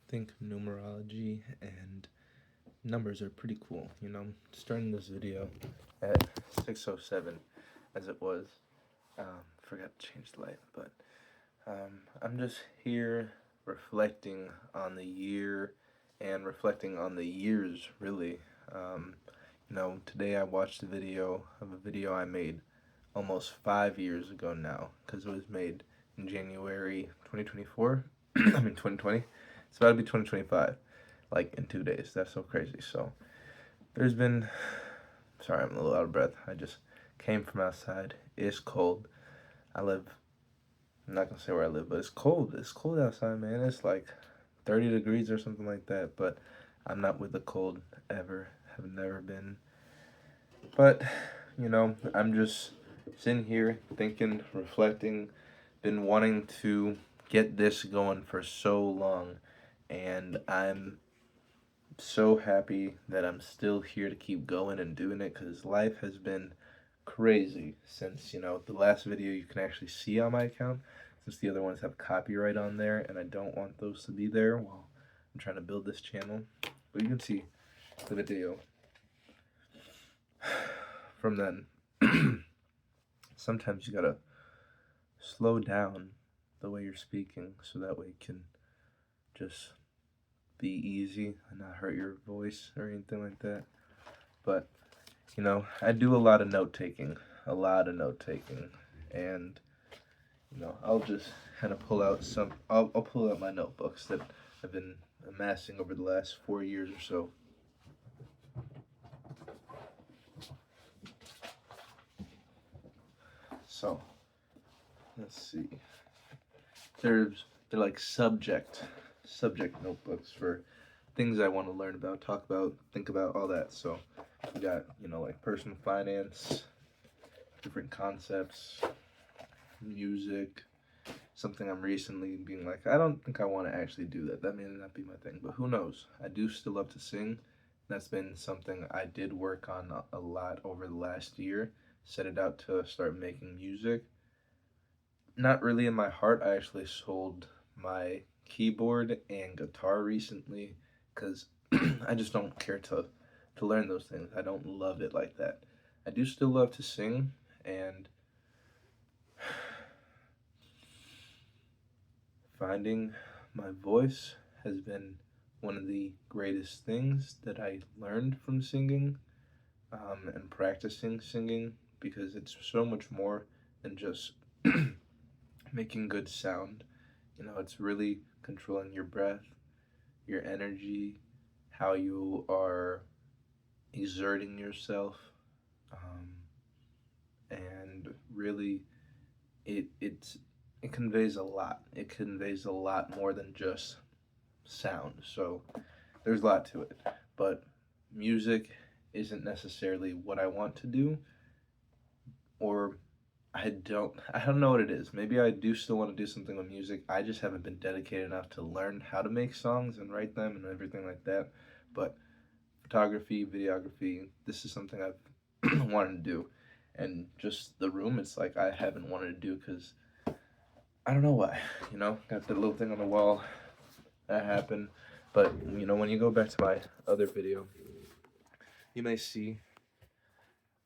think numerology and numbers are pretty cool. Starting this video at 6:07 as it was. Forgot to change the light, but I'm just here reflecting on the year and reflecting on the years, really. Today I watched a video I made almost 5 years ago now, because it was made in January 2024. I mean 2020. It's about to be 2025, like in 2 days. That's so crazy. So there's been, sorry, I'm a little out of breath. I just came from outside. It's cold. I'm not gonna say where I live, but it's cold. It's cold outside, man. It's like 30 degrees or something like that. But I'm not with the cold ever. Have never been. But I'm just sitting here thinking, reflecting. Been wanting to get this going for so long, and I'm so happy that I'm still here to keep going and doing it, because life has been crazy since the last video you can actually see on my account, since the other ones have copyright on there and I don't want those to be there while I'm trying to build this channel. But you can see the video from then. Sometimes you gotta slow down the way you're speaking so that way it can just be easy and not hurt your voice or anything like that. But I do a lot of note taking, and I'll just kind of pull out I'll pull out my notebooks that I've been amassing over the last 4 years or so. So let's see. They're like subject notebooks for things I want to learn about, talk about, think about, all that. So we got like personal finance, different concepts, music, something I'm recently being like, I don't think I want to actually do that. That may not be my thing, but who knows? I do still love to sing. That's been something I did work on a lot over the last year. Set it out to start making music. Not really in my heart. I actually sold my keyboard and guitar recently because I just don't care to learn those things. I don't love it like that. I do still love to sing, and finding my voice has been one of the greatest things that I learned from singing, and practicing singing, because it's so much more than just making good sound. It's really controlling your breath, your energy, how you are exerting yourself, and really, it conveys a lot. It conveys a lot more than just sound. So there's a lot to it. But music isn't necessarily what I want to do, or I don't know what it is. Maybe I do still want to do something with music. I just haven't been dedicated enough to learn how to make songs and write them and everything like that. But photography, videography, this is something I've wanted to do. And just the room, it's like I haven't wanted to do because I don't know why. Got that little thing on the wall that happened. But when you go back to my other video, you may see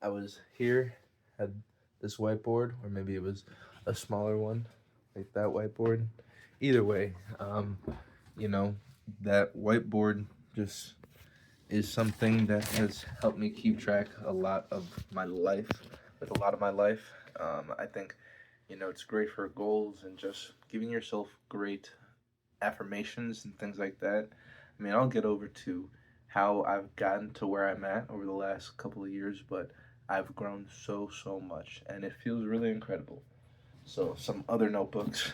I was here, had this whiteboard, or maybe it was a smaller one, like that whiteboard. Either way, that whiteboard just is something that has helped me keep track a lot of my life, I think, it's great for goals and just giving yourself great affirmations and things like that. I mean, I'll get over to how I've gotten to where I'm at over the last couple of years, but I've grown so much, and it feels really incredible. So some other notebooks,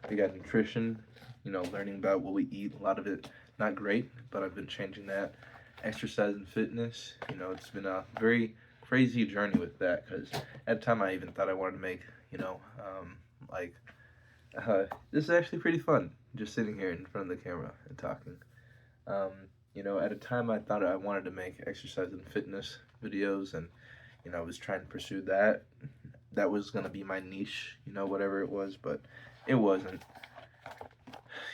we got nutrition, learning about what we eat. A lot of it not great, but I've been changing that. Exercise and fitness, it's been a very crazy journey with that, because at the time I even thought I wanted to make, like, this is actually pretty fun, just sitting here in front of the camera and talking. At a time I thought I wanted to make exercise and fitness videos, and I was trying to pursue that. That was gonna be my niche, whatever it was, but it wasn't.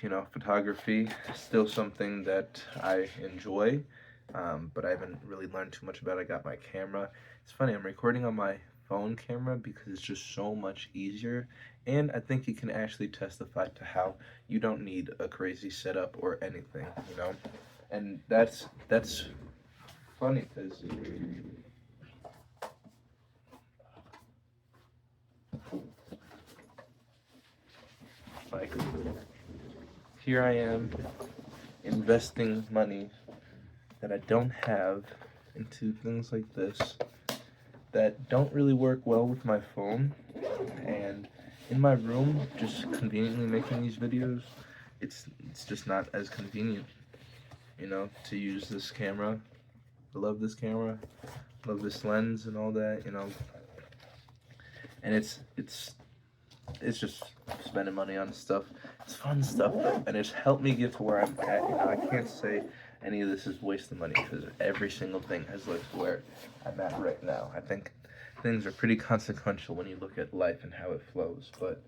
you know, photography is still something that I enjoy, but I haven't really learned too much about it. I got my camera. It's funny, I'm recording on my phone camera because it's just so much easier, and I think it can actually testify to how you don't need a crazy setup or anything, you know? And that's funny because like here I am investing money that I don't have into things like this that don't really work well with my phone, and in my room just conveniently making these videos, it's just not as convenient, you know, to use this camera. I love this camera, love this lens and all that, you know, and it's just spending money on stuff. It's fun stuff though, and it's helped me get to where I'm at. You know, I can't say any of this is wasting money because every single thing has led to where I'm at right now. I think things are pretty consequential when you look at life and how it flows. But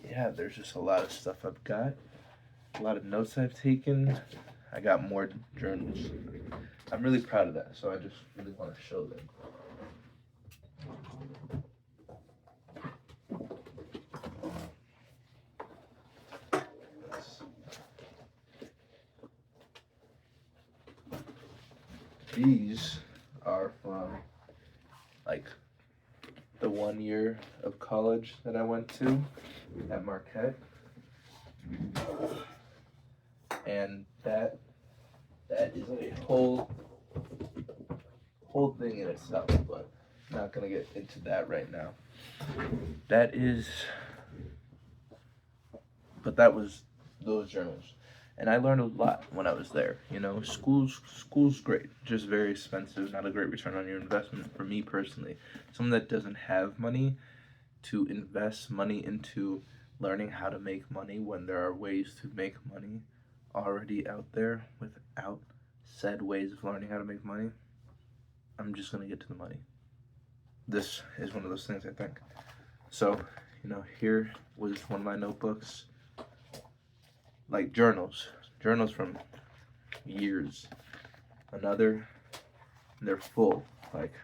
yeah, there's just a lot of stuff I've got, a lot of notes I've taken. I got more journals. I'm really proud of that, so I just really want to show them. These are from like the 1 year of college that I went to at Marquette, and that is a whole thing in itself, but I'm not gonna get into that right now. That was those journals, and I learned a lot when I was there. You know, school's great, just very expensive, not a great return on your investment for me personally. Someone that doesn't have money to invest money into learning how to make money when there are ways to make money already out there without said ways of learning how to make money, I'm just gonna get to the money. This is one of those things, I think. So, you know, here was one of my notebooks, like journals from years. Another, they're full. Like,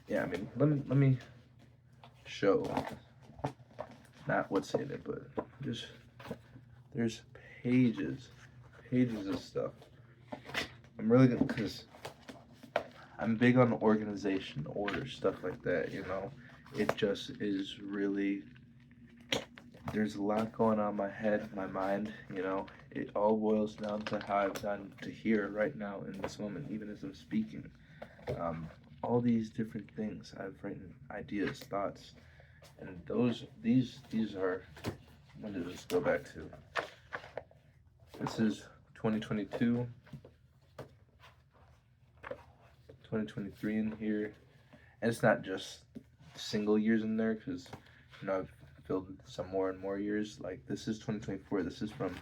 yeah, I mean, let me show, not what's in it, but just there's pages of stuff. I'm really good because I'm big on organization, order, stuff like that, you know. It just is really, there's a lot going on in my head, my mind, you know. It all boils down to how I've gotten to here right now in this moment, even as I'm speaking. All these different things I've written, ideas, thoughts, and these are, when did this go back to? This is 2022, 2023 in here, and it's not just single years in there because, you know, I've filled some more and more years. Like this is 2024. This is from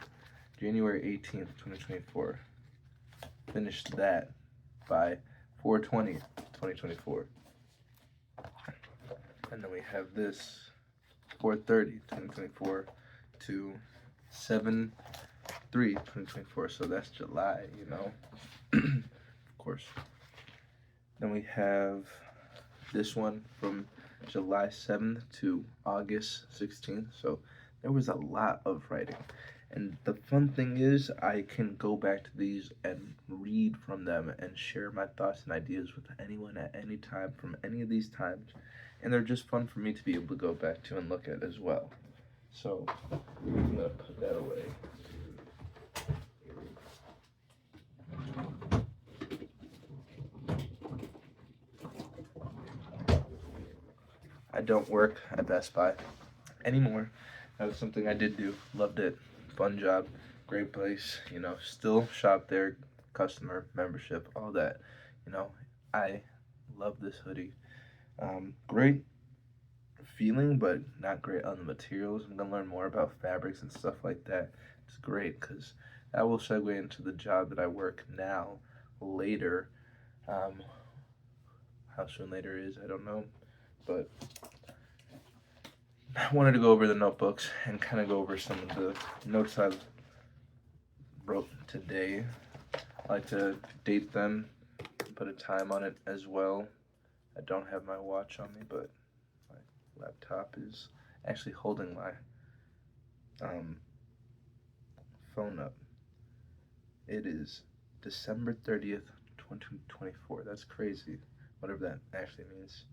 January 18th, 2024. Finished that by 4/20/2024, and then we have this 4/30/2024 to 7/3/2024. So that's July, you know. Of course. Then we have this one from July 7th to August 16th. So there was a lot of writing. And the fun thing is I can go back to these and read from them and share my thoughts and ideas with anyone at any time from any of these times. And they're just fun for me to be able to go back to and look at as well. So I'm gonna put that away. I don't work at Best Buy anymore. That was something I did do. Loved it. Fun job. Great place. You know, still shop there. Customer, membership, all that. You know, I love this hoodie. Great feeling, but not great on the materials. I'm going to learn more about fabrics and stuff like that. It's great because that will segue into the job that I work now later. How soon later is, I don't know. But I wanted to go over the notebooks and kind of go over some of the notes I've wrote today. I like to date them, put a time on it as well. I don't have my watch on me, but my laptop is actually holding my um, phone up. It is December 30th, 2024. That's crazy, whatever that actually means.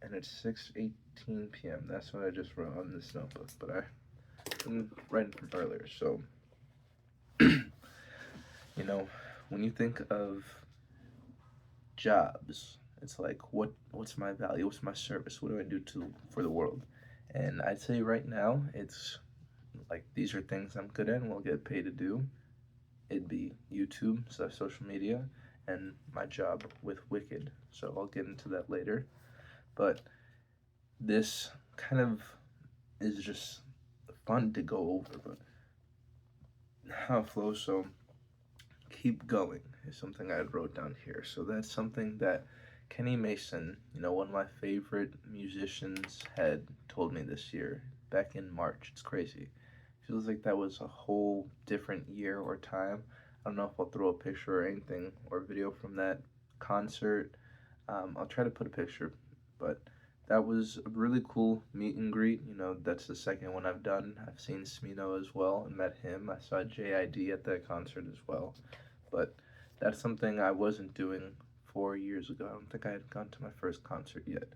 And it's 6:18 p.m. That's what I just wrote on this notebook, but I didn't write it from earlier. So, you know, when you think of jobs, it's like what's my value? What's my service? What do I do for the world? And I'd say right now it's like these are things I'm good at and will get paid to do. It'd be YouTube, so social media, and my job with Wicked. So I'll get into that later. But this kind of is just fun to go over, but how it flows. So keep going is something I wrote down here. So that's something that Kenny Mason, one of my favorite musicians, had told me this year back in March. It's crazy. Feels like that was a whole different year or time. I don't know if I'll throw a picture or anything or video from that concert. I'll try to put a picture, but that was a really cool meet and greet. That's the second one I've done. I've seen Smino as well and met him. I saw JID at that concert as well. But that's something I wasn't doing 4 years ago. I don't think I had gone to my first concert yet.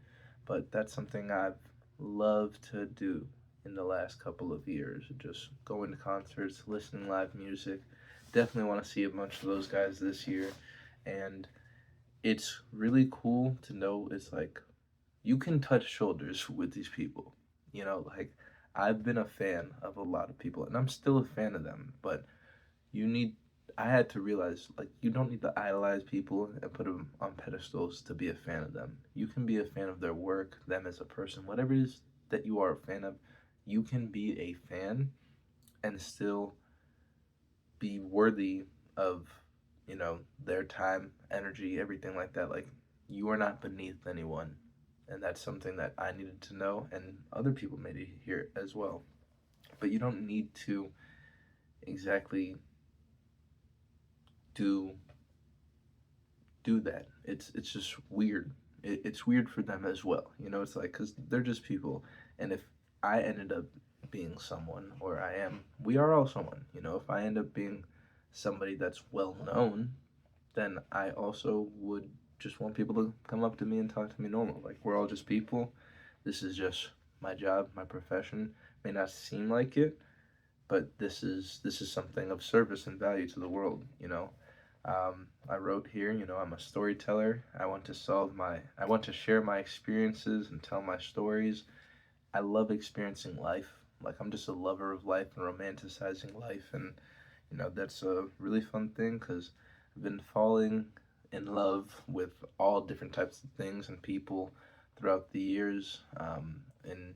But that's something I've loved to do in the last couple of years. Just going to concerts, listening live music. Definitely want to see a bunch of those guys this year. And it's really cool to know it's like you can touch shoulders with these people. Like I've been a fan of a lot of people and I'm still a fan of them, but you need I had to realize like you don't need to idolize people and put them on pedestals to be a fan of them. You can be a fan of their work, them as a person, whatever it is that you are a fan of. You can be a fan and still be worthy of, their time, energy, everything like that. Like you are not beneath anyone. And that's something that I needed to know and other people made it hear as well. But you don't need to exactly do do that. It's just weird. It's weird for them as well. It's like because they're just people, and if I ended up being someone, or I am, we are all someone. If I end up being somebody that's well known, then I also would just want people to come up to me and talk to me normal. Like we're all just people. This is just my job, my profession. May not seem like it, but this is something of service and value to the world. I wrote here, I'm a storyteller. I want to share my experiences and tell my stories. I love experiencing life. Like I'm just a lover of life and romanticizing life, and that's a really fun thing because I've been falling in love with all different types of things and people throughout the years. In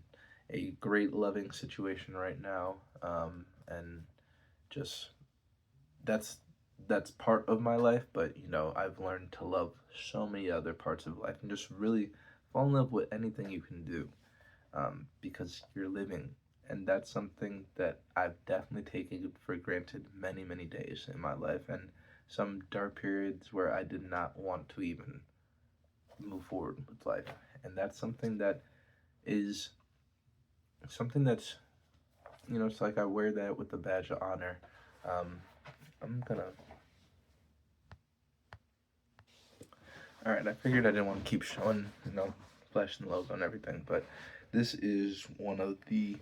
a great loving situation right now, and just that's that's part of my life, but I've learned to love so many other parts of life and just really fall in love with anything you can do, because you're living, and that's something that I've definitely taken for granted many many days in my life, and some dark periods where I did not want to even move forward with life, and that's something that is something that's it's like I wear that with a badge of honor. um, I'm gonna All right, I figured I didn't want to keep showing, flashing the logo and everything, but this is one of the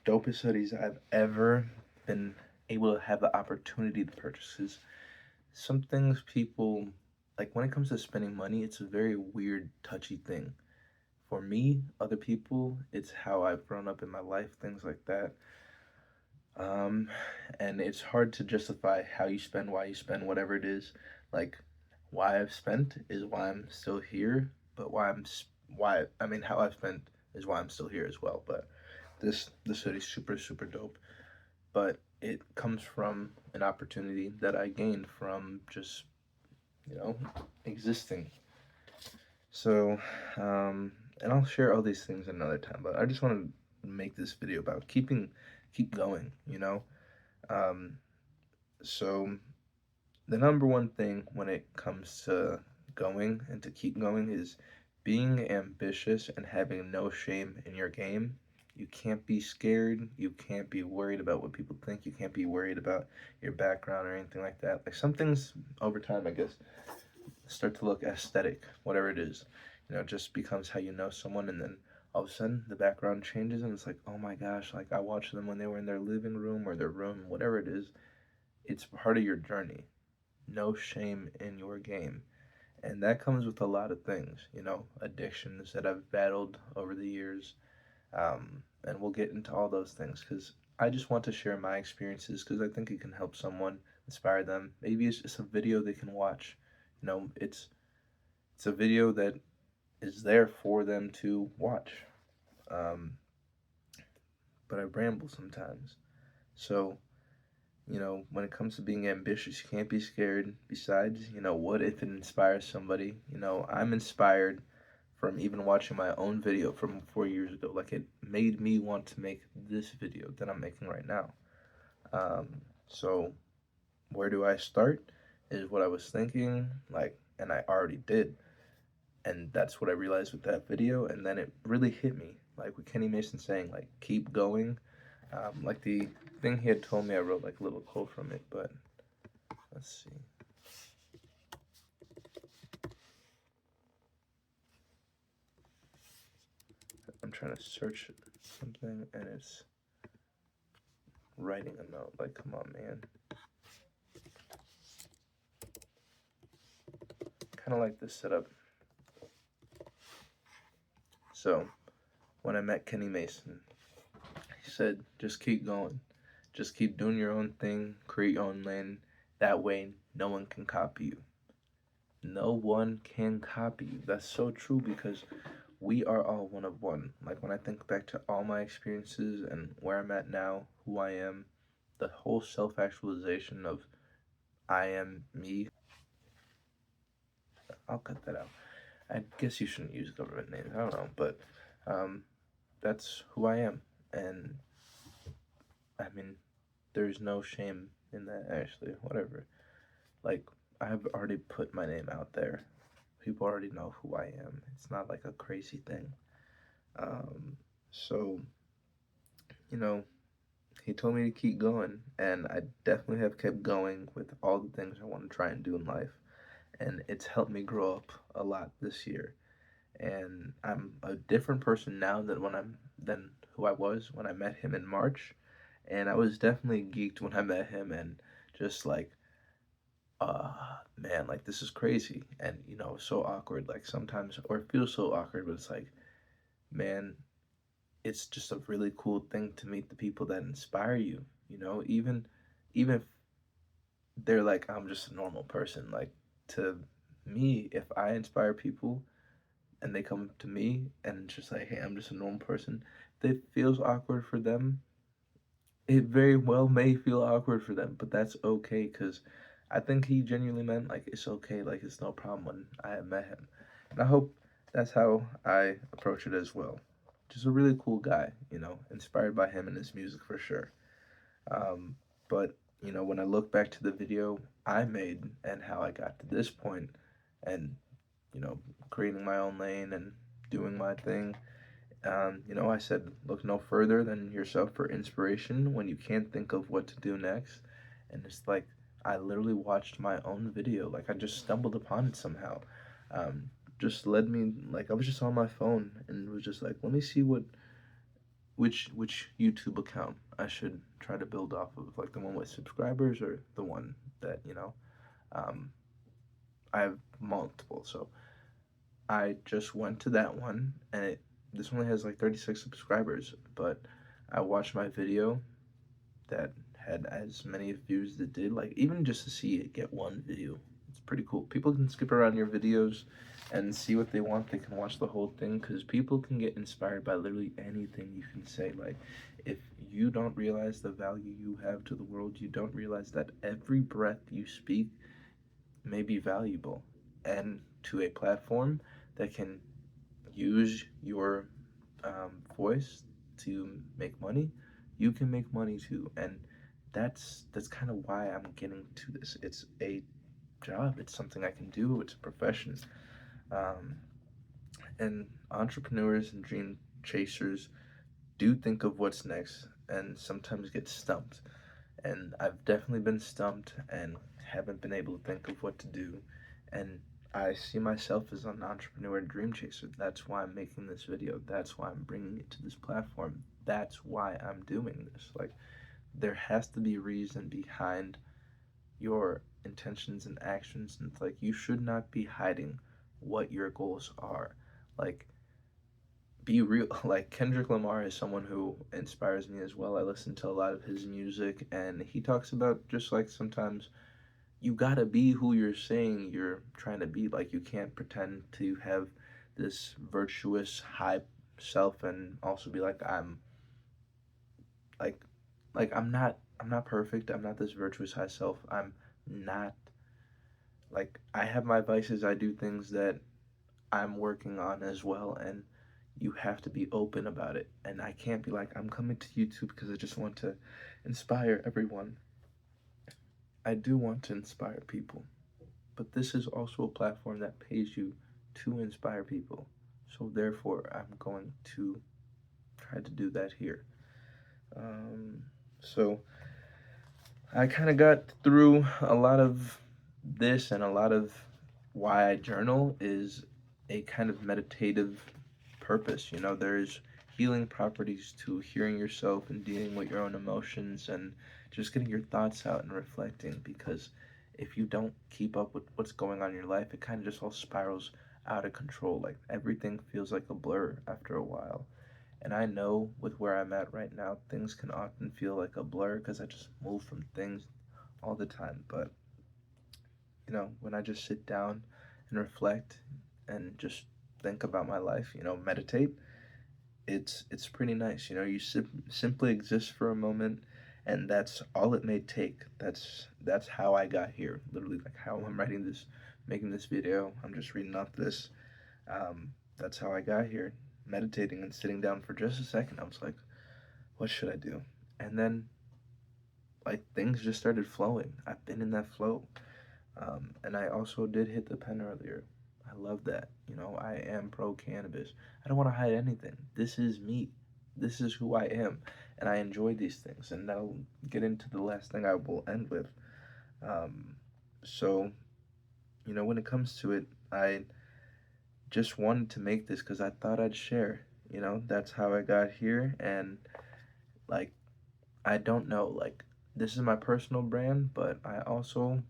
dopest hoodies I've ever been able to have the opportunity to purchase. 'Cause some things people, like when it comes to spending money, it's a very weird, touchy thing. For me, other people, it's how I've grown up in my life, things like that. Um, and it's hard to justify how you spend, why you spend, whatever it is. Like, why I've spent is why I'm still here, but how I've spent is why I'm still here as well. But this hoodie's super super dope. But it comes from an opportunity that I gained from just existing. So, and I'll share all these things another time, but I just want to make this video about keep going, you know? Um, so the number one thing when it comes to going and to keep going is being ambitious and having no shame in your game. You can't be scared. You can't be worried about what people think. You can't be worried about your background or anything like that. Like some things over time, I guess, start to look aesthetic, whatever it is. You know, it just becomes how you know someone, and then all of a sudden the background changes, and it's like, oh my gosh, like I watched them when they were in their living room or their room, whatever it is. It's part of your journey. No shame in your game. And that comes with a lot of things, you know, addictions that I've battled over the years. And we'll get into all those things because I just want to share my experiences because I think it can help someone, inspire them. Maybe it's just a video they can watch. You know, it's a video that is there for them to watch. Um, but I ramble sometimes. So, you know, when it comes to being ambitious, you can't be scared. Besides, you know, what if it inspires somebody? You know, I'm inspired from even watching my own video from 4 years ago. Like, it made me want to make this video that I'm making right now. So, where do I start? Is what I was thinking, like, and I already did. And that's what I realized with that video. And then it really hit me. Like, with Kenny Mason saying, like, keep going. Like the thing he had told me, I wrote like a little quote from it, but let's see. I'm trying to search something and it's writing a note. Like, come on, man. Kind of like this setup. So, when I met Kenny Mason, he said, just keep going. Just keep doing your own thing, create your own lane. That way, no one can copy you. No one can copy you. That's so true because we are all one of one. Like when I think back to all my experiences and where I'm at now, who I am, the whole self actualization of I am me. I'll cut that out. I guess you shouldn't use government names. I don't know, but um, that's who I am, and I mean, there's no shame in that. Actually, whatever. Like I've already put my name out there. People already know who I am. It's not like a crazy thing. So you know, he told me to keep going, and I definitely have kept going with all the things I want to try and do in life. And it's helped me grow up a lot this year. And I'm a different person now than who I was when I met him in March. And I was definitely geeked when I met him, and just like, man, like this is crazy, and you know, so awkward. Like sometimes, or it feels so awkward, but it's like, man, it's just a really cool thing to meet the people that inspire you. You know, even if they're like, I'm just a normal person. Like to me, if I inspire people and they come to me and just like, hey, I'm just a normal person, if it feels awkward for them, it very well may feel awkward for them, but that's okay because I think he genuinely meant like it's okay, like it's no problem when I had met him. And I hope that's how I approach it as well. Just a really cool guy, you know, inspired by him and his music for sure. Um, but, you know, when I look back to the video I made and how I got to this point and, you know, creating my own lane and doing my thing, you know, I said, look no further than yourself for inspiration when you can't think of what to do next. And it's like, I literally watched my own video. Like, I just stumbled upon it somehow. Um, just led me, like, I was just on my phone and was just like, let me see which YouTube account I should try to build off of, like the one with subscribers or the one that, you know, um, I have multiple. So I just went to that one, and this only has like 36 subscribers, but I watched my video that had as many views as it did. Like even just to see it get one view, it's pretty cool. People can skip around your videos and see what they want. They can watch the whole thing because people can get inspired by literally anything you can say. Like if you don't realize the value you have to the world, you don't realize that every breath you speak may be valuable and to a platform that can use your voice to make money, you can make money too. And that's kind of why I'm getting to this. It's a job. It's something I can do. It's a profession. Um, and entrepreneurs and dream chasers do think of what's next and sometimes get stumped. And I've definitely been stumped and haven't been able to think of what to do. And I see myself as an entrepreneur and dream chaser. That's why I'm making this video. That's why I'm bringing it to this platform. That's why I'm doing this. Like, there has to be a reason behind your intentions and actions. And it's like, you should not be hiding what your goals are. Like, be real. Like, Kendrick Lamar is someone who inspires me as well. I listen to a lot of his music, and he talks about just like sometimes you gotta be who you're saying you're trying to be. Like, you can't pretend to have this virtuous high self and also be like, like I'm not perfect. I'm not this virtuous high self. I'm not. Like, I have my vices. I do things that I'm working on as well, and you have to be open about it. And I can't be like, I'm coming to YouTube because I just want to inspire everyone. I do want to inspire people, but this is also a platform that pays you to inspire people. So therefore, I'm going to try to do that here. Um, so I kind of got through a lot of this, and a lot of why I journal is a kind of meditative purpose. You know, there's healing properties to hearing yourself and dealing with your own emotions and just getting your thoughts out and reflecting, because if you don't keep up with what's going on in your life, it kind of just all spirals out of control. Like, everything feels like a blur after a while. And I know with where I'm at right now, things can often feel like a blur because I just move from things all the time. But, you know, when I just sit down and reflect and just think about my life, you know, meditate, it's pretty nice. You know, you simply exist for a moment, and that's all it may take. That's how I got here. Literally, like how I'm writing this, making this video. I'm just reading off this. That's how I got here. Meditating and sitting down for just a second, I was like, what should I do? And then, like, things just started flowing. I've been in that flow. And I also did hit the pen earlier. I love that. You know, I am pro cannabis. I don't want to hide anything. This is me. This is who I am. And I enjoy these things. And that'll get into the last thing I will end with. Um, so, you know, when it comes to it, I just wanted to make this because I thought I'd share. You know, that's how I got here. And, like, I don't know. Like, this is my personal brand, but I also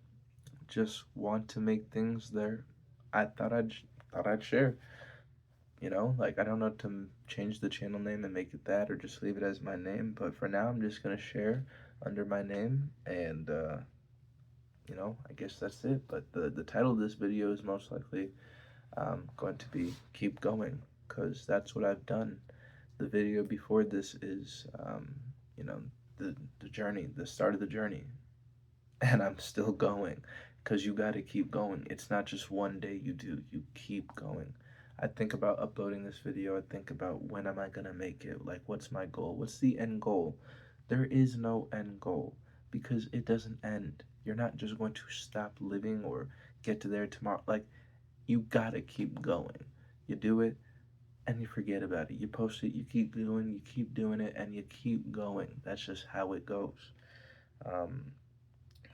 just want to make things there. I thought I'd share. You know, like, I don't know to change the channel name and make it that, or just leave it as my name. But for now, I'm just gonna share under my name, and you know, I guess that's it. But the title of this video is most likely going to be "Keep Going," because that's what I've done. The video before this is, you know, the journey, the start of the journey, and I'm still going, because you got to keep going. It's not just one day you do, you keep going. I think about uploading this video. I think about, when am I going to make it? Like, what's my goal? What's the end goal? There is no end goal, because it doesn't end. You're not just going to stop living or get to there tomorrow. Like, you got to keep going. You do it and you forget about it. You post it, you keep doing, you keep doing it, and you keep going. That's just how it goes. Um,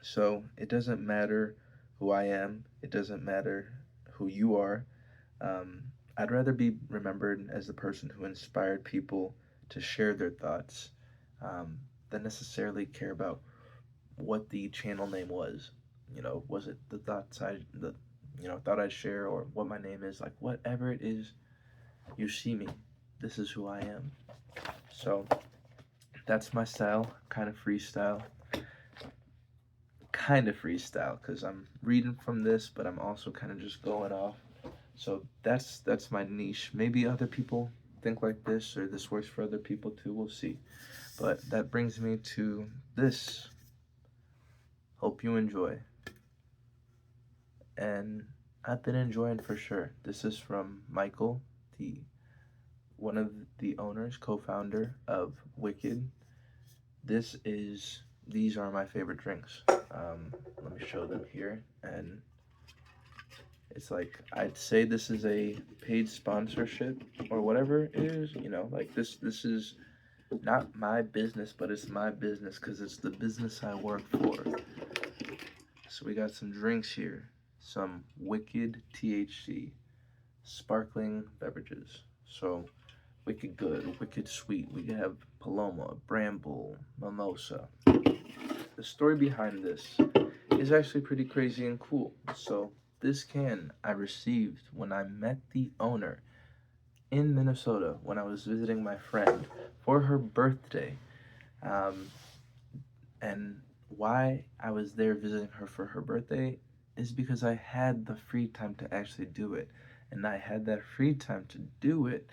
so it doesn't matter who I am. It doesn't matter who you are. Um, I'd rather be remembered as the person who inspired people to share their thoughts, um, than necessarily care about what the channel name was. You know, was it the thoughts thought I'd share, or what my name is? Like, whatever it is, you see me. This is who I am. So that's my style, kind of freestyle, because I'm reading from this, but I'm also kind of just going off. So that's my niche. Maybe other people think like this, or this works for other people too. We'll see. But that brings me to this. Hope you enjoy. And I've been enjoying for sure. This is from Michael the one of the owners, co-founder of Wicked. These are my favorite drinks. Let me show them here, and it's like I'd say this is a paid sponsorship or whatever it is. Like this is not my business, but it's my business because it's the business I work for. So we got some drinks here, some Wicked THC sparkling beverages. So Wicked Good, Wicked Sweet. We have Paloma, Bramble, Mimosa. The story behind this is actually pretty crazy and cool. So this can I received when I met the owner in Minnesota when I was visiting my friend for her birthday. Um, and why I was there visiting her for her birthday is because I had the free time to actually do it. And I had that free time to do it.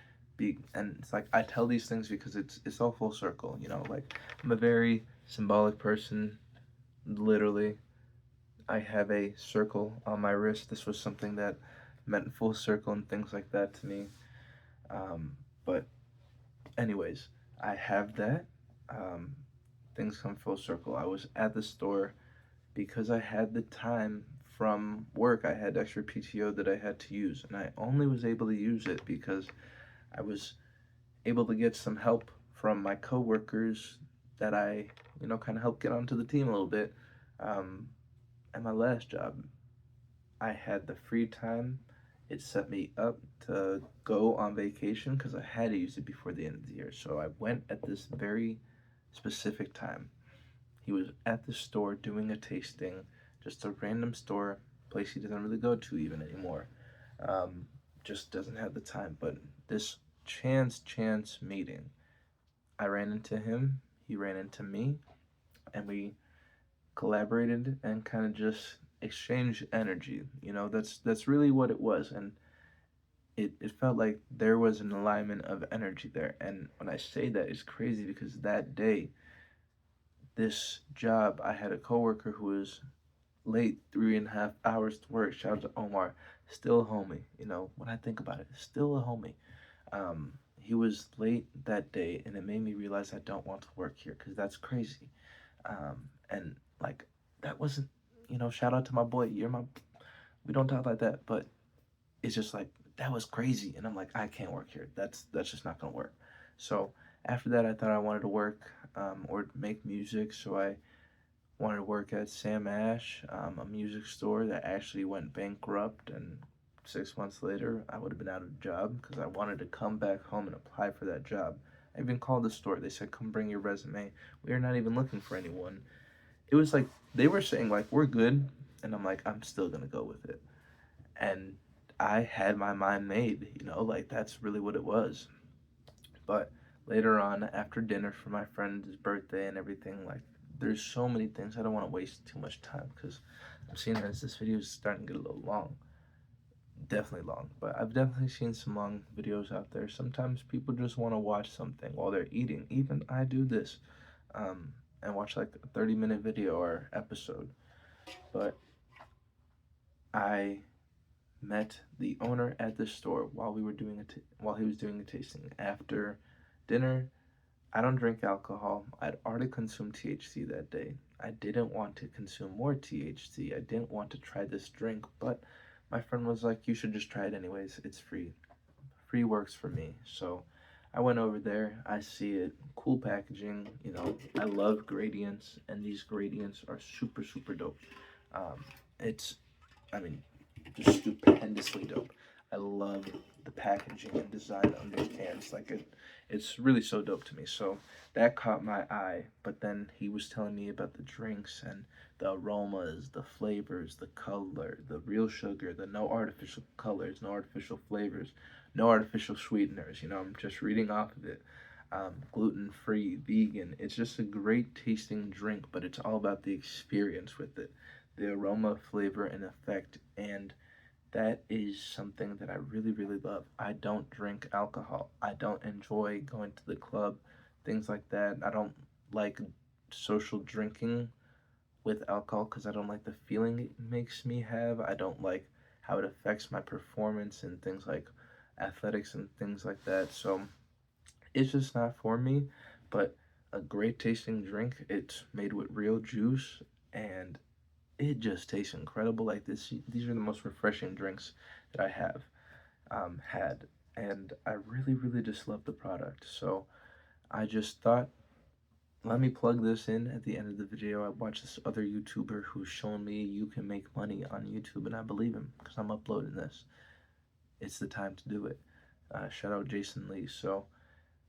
And it's like I tell these things because it's all full circle, like I'm a very symbolic person, literally. I have a circle on my wrist. This was something that meant full circle and things like that to me. But anyways, I have that. Um, Things come full circle. I was at the store because I had the time from work. I had extra PTO that I had to use, and I only was able to use it because I was able to get some help from my coworkers that I, kind of helped get onto the team a little bit. Um, at my last job, I had the free time. It set me up to go on vacation because I had to use it before the end of the year. So I went at this very specific time. He was at the store doing a tasting, just a random store, place he doesn't really go to even anymore. Um, just doesn't have the time. But this chance meeting, I ran into him, he ran into me, and we collaborated and kind of just exchanged energy. That's really what it was. And it felt like there was an alignment of energy there. And when I say that, it's crazy because that day, this job, I had a coworker who was late 3.5 hours to work. Shout out to Omar, still a homie. When I think about it, still a homie. He was late that day, and it made me realize I don't want to work here because that's crazy. And like that wasn't, shout out to my boy. We don't talk like that, but it's just like that was crazy, and I'm like, I can't work here. That's just not gonna work. So after that, I thought I wanted to work or make music. So I wanted to work at Sam Ash, a music store that actually went bankrupt, and 6 months later, I would have been out of a job because I wanted to come back home and apply for that job. I even called the store. They said, "Come bring your resume. We are not even looking for anyone." It was like they were saying like we're good, and I'm like I'm still gonna go with it. And I had my mind made, like that's really what it was. But later on, after dinner for my friend's birthday and everything, like there's so many things I don't want to waste too much time because I'm seeing as this video is starting to get a little long, definitely long. But I've definitely seen some long videos out there. Sometimes people just want to watch something while they're eating. Even I do this, and watch like a 30-minute video or episode. But I met the owner at the store while we were doing while he was doing a tasting. After dinner, I don't drink alcohol. I'd already consumed THC that day. I didn't want to consume more THC. I didn't want to try this drink, but my friend was like, "You should just try it anyways. It's free. Free works for me." So I went over there. I see it. Cool packaging. I love gradients, and these gradients are super, super dope. It's, I mean, just stupendously dope. I love the packaging and design on these cans. It's really so dope to me. So that caught my eye. But then he was telling me about the drinks and the aromas, the flavors, the color, the real sugar, the no artificial colors, no artificial flavors, no artificial sweeteners. I'm just reading off of it. Gluten free, vegan. It's just a great tasting drink, but it's all about the experience with it, the aroma, flavor, and effect. And that is something that I really, really love. I don't drink alcohol. I don't enjoy going to the club, things like that. I don't like social drinking with alcohol because I don't like the feeling it makes me have. I don't like how it affects my performance and things like athletics and things like that. So it's just not for me, but a great tasting drink. It's made with real juice and it just tastes incredible. Like this, these are the most refreshing drinks that I have had, and I really just love the product. So I just thought, let me plug this in at the end of the video. I watched this other YouTuber who's shown me you can make money on YouTube, and I believe him because I'm uploading this. It's the time to do it. Shout out Jason Lee. So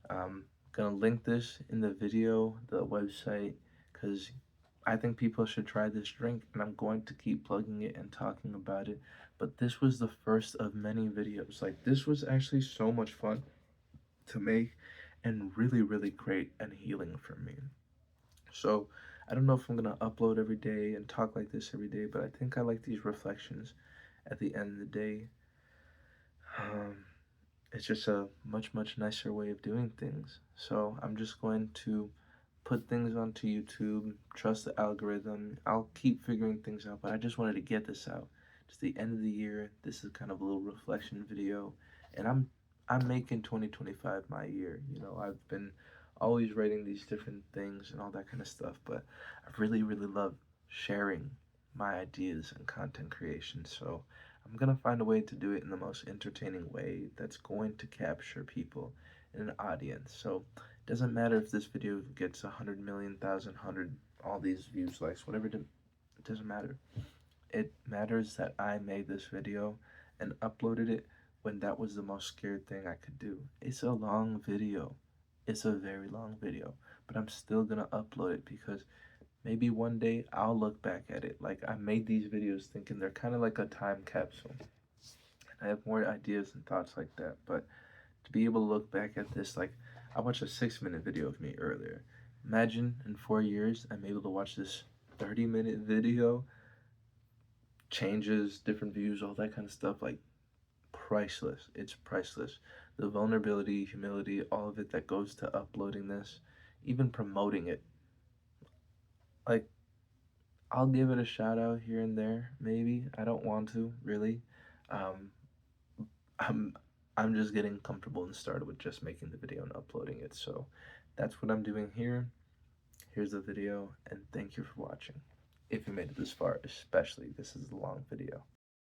gonna link this in the video, the website, because I think people should try this drink, and I'm going to keep plugging it and talking about it. But this was the first of many videos. Like, this was actually so much fun to make and really great and healing for me. So, I don't know if I'm gonna upload every day and talk like this every day, but I think I like these reflections at the end of the day. Um, it's just a much nicer way of doing things. So, I'm just going to put things onto YouTube, trust the algorithm. I'll keep figuring things out, but I just wanted to get this out. It's the end of the year. This is kind of a little reflection video, and I'm making 2025 my year. You know, I've been always writing these different things and all that kind of stuff, but I really love sharing my ideas and content creation. So I'm gonna find a way to do it in the most entertaining way that's going to capture people in an audience. So doesn't matter if this video gets 100 million, thousand, hundred, all these views, likes, whatever. It doesn't matter. It matters that I made this video and uploaded it when that was the most scared thing I could do. It's a long video. It's a very long video, but I'm still gonna upload it because maybe one day I'll look back at it. Like, I made these videos thinking they're kind of like a time capsule. I have more ideas and thoughts like that, but to be able to look back at this, like, I watched a 6-minute video of me earlier. Imagine in 4 years I'm able to watch this 30-minute video, changes, different views, all that kind of stuff. Like, priceless. It's priceless. The vulnerability, humility, all of it that goes to uploading this, even promoting it. Like, I'll give it a shout out here and there, maybe. I don't want to, really. Um, I'm I'm just getting comfortable and started with just making the video and uploading it. So that's what I'm doing here. Here's the video, and thank you for watching. If you made it this far, especially, this is a long video.